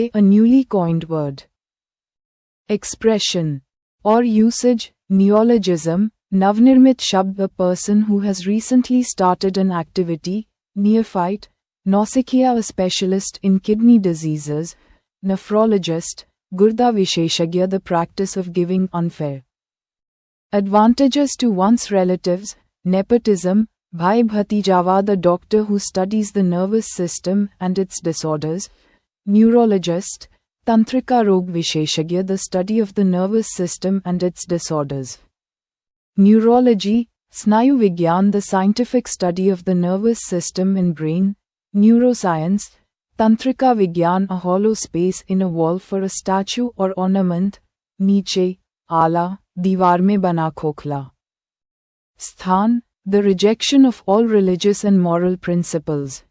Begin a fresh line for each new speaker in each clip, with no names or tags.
a newly coined word. Expression or usage, neologism, navnirmit shabd, a person who has recently started an activity, neophyte, nausikhiya, a specialist in kidney diseases, nephrologist, gurda visheshagya, the practice of giving unfair advantages to one's relatives, nepotism, bhai bhatijawad, a doctor who studies the nervous system and its disorders, neurologist, tantrika rog visheshagya, the study of the nervous system and its disorders. Neurology, snayu vigyan, the scientific study of the nervous system and brain, neuroscience, tantrika vigyan, a hollow space in a wall for a statue or ornament, niche, ala, दीवार में बना खोखला. Sthan, the rejection of all religious and moral principles.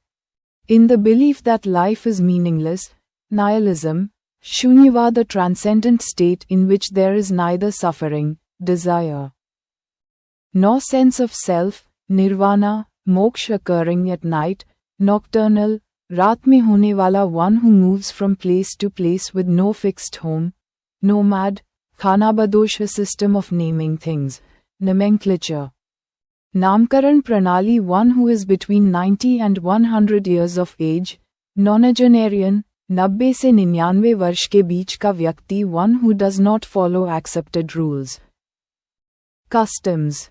In the belief that life is meaningless, nihilism, shunyavad, a transcendent state in which there is neither suffering, desire, nor sense of self, nirvana, moksha, occurring at night, nocturnal, raat mein hone wala, one who moves from place to place with no fixed home, nomad, Khanabadosh, a system of naming things, nomenclature. Namkaran Pranali, one who is between 90 and 100 years of age, nonagenarian, 90 से 99 वर्ष के बीच का व्यक्ति, one who does not follow accepted rules. Customs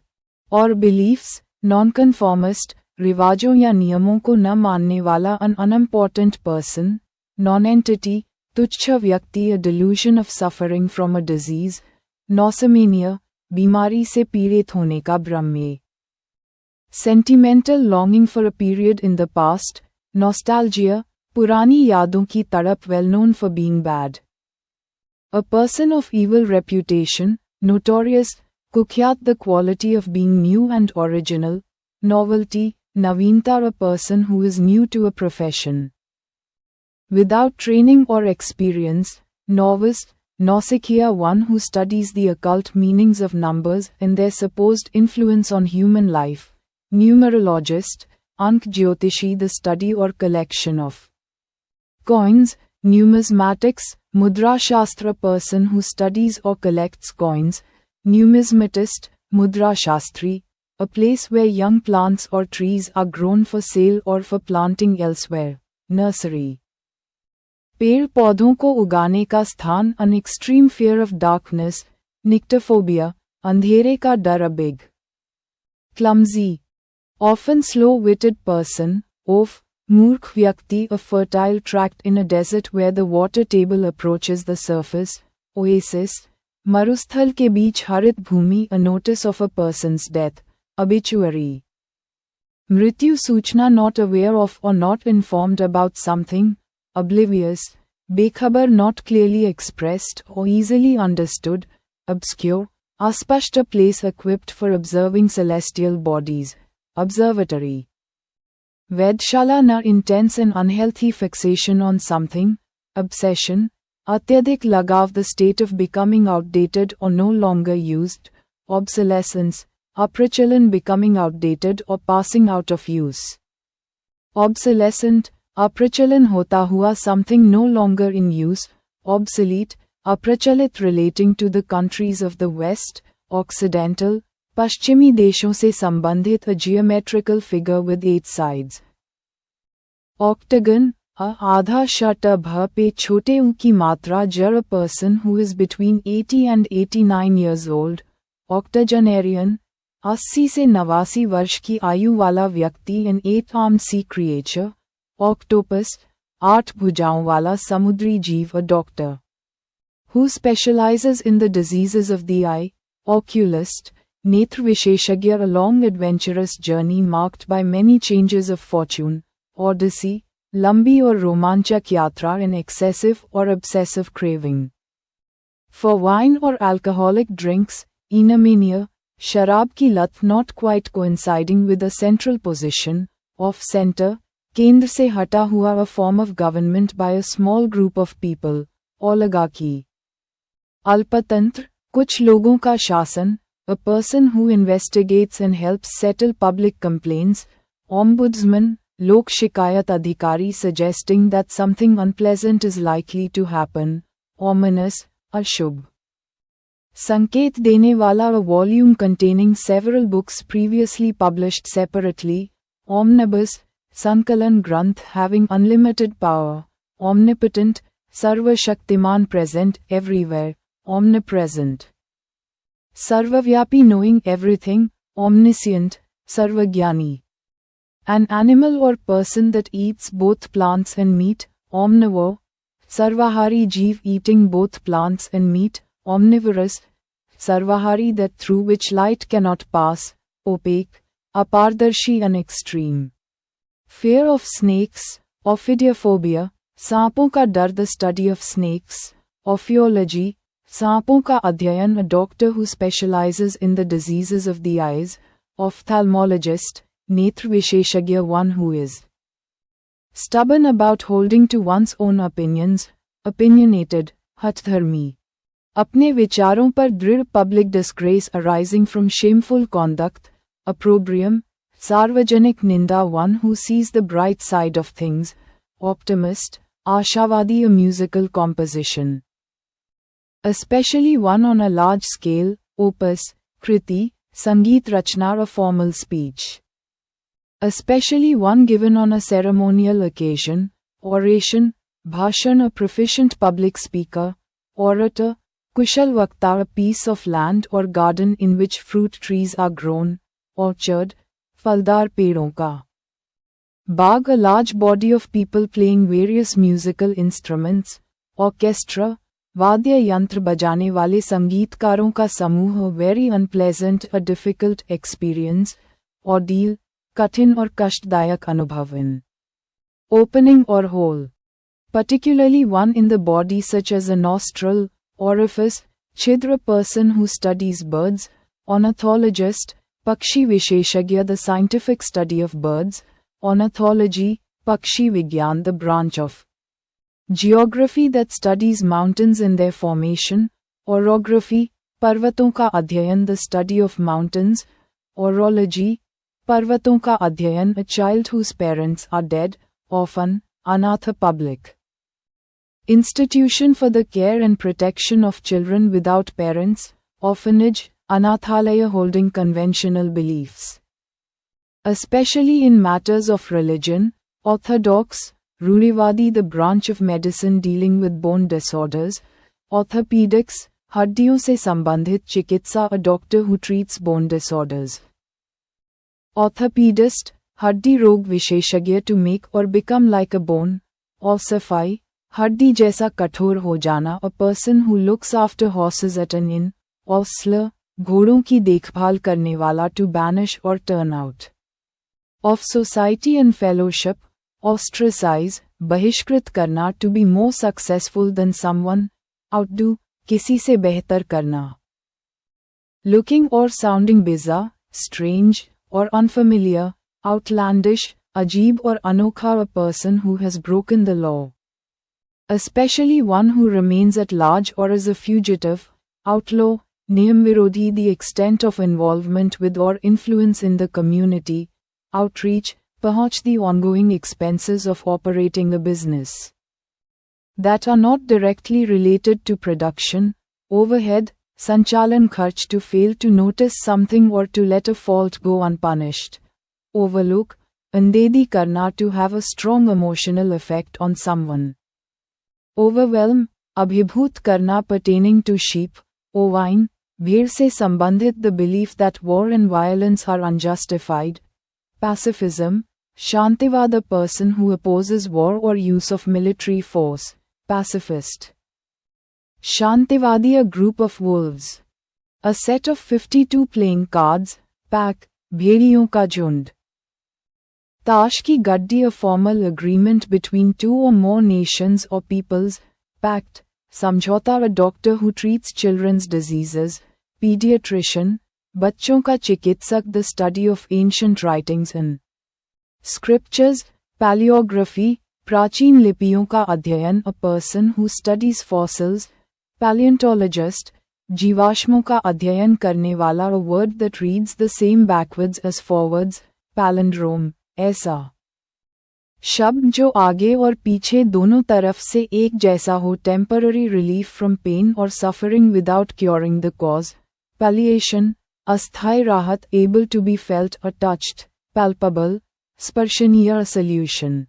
or beliefs, nonconformist, रिवाजों या नियमों को न मानने वाला, an unimportant person, nonentity, तुच्छ व्यक्ति, a delusion of suffering from a disease, nosomania, बीमारी से पीड़ित होने का भ्रम. Sentimental longing for a period in the past, nostalgia, पुरानी यादों की तड़प, well known for being bad. A person of evil reputation, notorious, कुख्यात, the quality of being new and original, novelty, नवीनता, a person who is new to a profession. Without training or experience, novice, nausikhiya, one who studies the occult meanings of numbers and their supposed influence on human life, numerologist, ank jyotishi, the study or collection of coins, numismatics, mudra shastra, person who studies or collects coins, numismatist, mudra shastri, a place where young plants or trees are grown for sale or for planting elsewhere, nursery. पेड़ पौधों को उगाने का स्थान, an extreme fear of darkness, nyctophobia, अंधेरे का डर, a big, clumsy, often slow-witted person, oaf, मूर्ख व्यक्ति, a fertile tract in a desert where the water table approaches the surface, oasis, मरुस्थल के बीच हरित भूमि, a notice of a person's death, obituary. मृत्यु सूचना, not aware of or not informed about something, oblivious, बेखबर, not clearly expressed or easily understood, obscure, अस्पष्ट, a place equipped for observing celestial bodies, observatory. Vedshala, na, intense and unhealthy fixation on something, obsession, अत्यधिक लगाव, the state of becoming outdated or no longer used, obsolescence, अप्रचलन, becoming outdated or passing out of use. Obsolescent, अप्रचलन होता हुआ, something no longer in use, obsolete, अप्रचलित, relating to the countries of the West, Occidental, पश्चिमी देशों से संबंधित, a geometrical figure with 8 sides. Octagon, आधा षट भ पे छोटे ऊ की मात्रा, जड़, a person who is between 80 and 89 years old, octogenarian, 80 से 89 वर्ष की आयु वाला व्यक्ति, an 8-armed sea creature, octopus, 8 भुजाओं वाला समुद्री जीव, a doctor who specializes in the diseases of the eye, oculist, नेत्र विशेषज्ञ, a long adventurous journey marked by many changes of fortune, odyssey, लंबी और रोमांचक यात्रा, an excessive or obsessive craving for wine or alcoholic drinks, enomania, शराब की लत, not quite coinciding with a central position, off center, केंद्र से हटा हुआ, a form of government by a small group of people, oligarchy. अल्पतंत्र, कुछ लोगों का शासन, a person who investigates and helps settle public complaints, ombudsman, Lok shikayat adhikari suggesting that something unpleasant is likely to happen, ominous, ashubh. Sanket dene wala, a volume containing several books previously published separately, omnibus, sankalan granth having unlimited power, omnipotent, sarva shaktiman present everywhere, omnipresent. Sarvavyapi knowing everything, omniscient, sarvagyani. An animal or person that eats both plants and meat, omnivore, sarvahari jeev eating both plants and meat, omnivorous, sarvahari that through which light cannot pass, opaque, apardarshi and extreme. Fear of snakes, ophidiophobia, सांपों का डर the study of snakes, ophiology, सांपों का अध्ययन a doctor who specializes in the diseases of the eyes, ophthalmologist, नेत्र विशेषज्ञ one who is stubborn about holding to one's own opinions, opinionated, hatdharmi. अपने विचारों पर दृढ़ public disgrace arising from shameful conduct, opprobrium, सार्वजनिक निंदा one who sees the bright side of things, optimist, आशावादी a musical composition. Especially one on a large scale, opus, kriti, sangeet rachna a formal speech. Especially one given on a ceremonial occasion, oration, bhashan a proficient public speaker, orator, kushal vakta a piece of land or garden in which fruit trees are grown, orchard, फलदार पेड़ों का बाग a large body of people playing various musical instruments, orchestra, वाद्य यंत्र बजाने वाले संगीतकारों का समूह very unpleasant a difficult experience, ordeal, कठिन और कष्टदायक अनुभव in opening or hole, particularly one in the body such as a nostril, orifice, chidra person who studies birds, ornithologist, Pakshi Visheshagya the scientific study of birds, ornithology, Pakshi Vigyan the branch of geography that studies mountains and their formation, orography, Parvaton ka adhyayan the study of mountains, orology, Parvaton ka adhyayan a child whose parents are dead, orphan, anatha public institution for the care and protection of children without parents, orphanage, Anathalaya holding conventional beliefs. Especially in matters of religion, orthodox, Rurivadi the branch of medicine dealing with bone disorders, orthopedics, हड्डियों से संबंधित चिकित्सा a doctor who treats bone disorders. Orthopedist, हड्डी रोग विशेषज्ञ to make or become like a bone, ossify, हड्डी जैसा कठोर हो जाना a person who looks after horses at an inn, ostler, घोड़ों की देखभाल करने वाला to banish or turn out of society and fellowship, ostracize, बहिष्कृत करना to be more successful than someone, outdo, किसी से बेहतर करना. Looking or sounding bizarre, strange, or unfamiliar, outlandish, अजीब और अनोखा a person who has broken the law. Especially one who remains at large or is a fugitive, outlaw, नियम विरोधी the extent of involvement with or influence in the community, outreach, पहुंच the ongoing expenses of operating a business that are not directly related to production, overhead, sanchalan kharch to fail to notice something or to let a fault go unpunished, overlook, andedi karna to have a strong emotional effect on someone, overwhelm, abhibhut karna pertaining to sheep, ovine, भेड़ से संबंधित the belief that war and violence are unjustified, pacifism, शांतिवाद a person who opposes war or use of military force, pacifist. Shantivadi a group of wolves. A set of 52 playing cards, pack, भेड़ियों का झुंड. ताश की गड्डी a formal agreement between two or more nations or peoples, pact, समझौता a doctor who treats children's diseases, pediatrician, बच्चों का चिकित्सक the study of ancient writings in scriptures, paleography, प्राचीन लिपियों का अध्ययन a person who studies fossils, paleontologist, जीवाश्मों का अध्ययन करने वाला a word that reads the same backwards as forwards, palindrome, ऐसा. शब्द जो आगे और पीछे दोनों तरफ से एक जैसा हो, टेम्पररी रिलीफ फ्रॉम पेन और suffering without curing the cause, palliation, अस्थायी राहत, एबल टू बी फेल्ट और टच्ड, पैल्पेबल, स्पर्शनीय, सॉल्यूशन।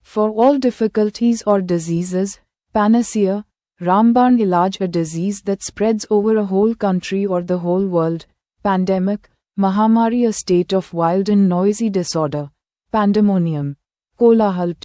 फॉर ऑल डिफिकल्टीज और डिजीजेस, पैनासिया, रामबाण इलाज, a disease that spreads over a whole country or the whole world, pandemic, mahamari, a state of wild and noisy disorder, pandemonium, कोलाहल।